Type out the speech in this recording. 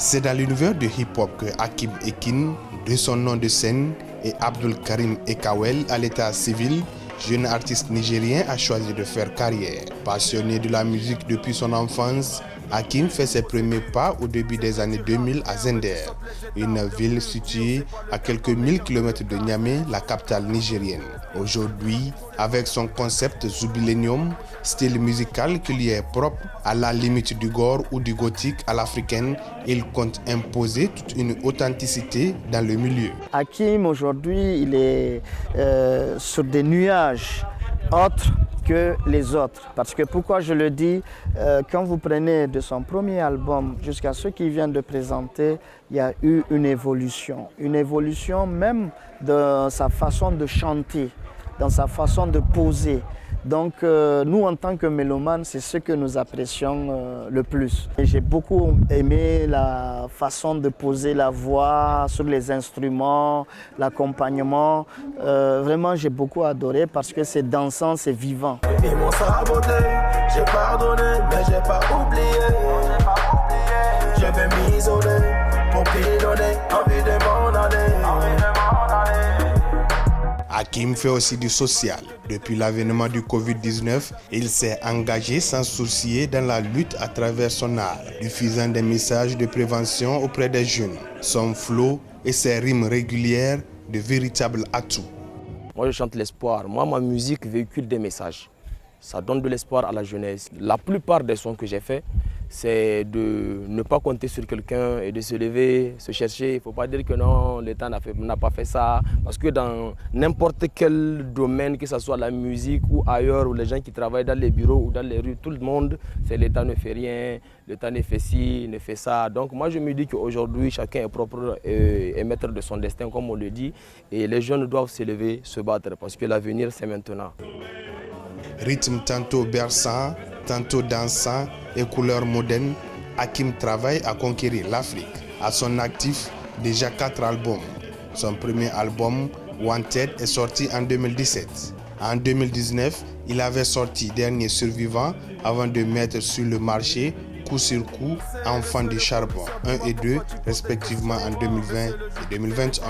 C'est dans l'univers de hip-hop que Hakim Ekin, de son nom de scène, et Abdul Karim Ekawel à l'état civil, jeune artiste nigérien, a choisi de faire carrière. Passionné de la musique depuis son enfance, Hakim fait ses premiers pas au début des années 2000 à Zender, une ville située à quelques 1000 km de Niamey, la capitale nigérienne. Aujourd'hui, avec son concept Zubilenium, style musical qui lui est propre, à la limite du gore ou du gothique à l'africaine, il compte imposer toute une authenticité dans le milieu. Hakim aujourd'hui, il est sur des nuages autres que les autres. Parce que pourquoi je le dis, quand vous prenez de son premier album jusqu'à ce qu'il vient de présenter, il y a eu une évolution même dans sa façon de chanter, dans sa façon de poser. Donc nous, en tant que mélomanes, c'est ce que nous apprécions le plus. Et j'ai beaucoup aimé la façon de poser la voix sur les instruments, l'accompagnement. Vraiment, j'ai beaucoup adoré parce que c'est dansant, c'est vivant. Ils m'ont saboté, j'ai pardonné, mais j'ai pas oublié. Je vais m'isoler pour pardonner, envie de m'en aller. Hakim fait aussi du social. Depuis l'avènement du Covid-19, il s'est engagé sans soucier dans la lutte à travers son art, diffusant des messages de prévention auprès des jeunes. Son flow et ses rimes régulières, de véritables atouts. Moi, je chante l'espoir. Moi, ma musique véhicule des messages. Ça donne de l'espoir à la jeunesse. La plupart des sons que j'ai faits, c'est de ne pas compter sur quelqu'un et de se lever, se chercher. Il ne faut pas dire que non, l'État n'a pas fait ça. Parce que dans n'importe quel domaine, que ce soit la musique ou ailleurs, ou les gens qui travaillent dans les bureaux ou dans les rues, tout le monde, c'est l'État ne fait rien, l'État ne fait ci, ne fait ça. Donc moi, je me dis qu'aujourd'hui, chacun est propre et maître de son destin, comme on le dit. Et les jeunes doivent se lever, se battre, parce que l'avenir, c'est maintenant. Rythme tantôt berçant, tantôt dansant et couleurs modernes, Hakim travaille à conquérir l'Afrique. À son actif, déjà 4 albums. Son premier album, Wanted, est sorti en 2017. En 2019, il avait sorti Dernier Survivant avant de mettre sur le marché Coup sur Coup, Enfant du Charbon 1 et 2, respectivement en 2020 et 2021.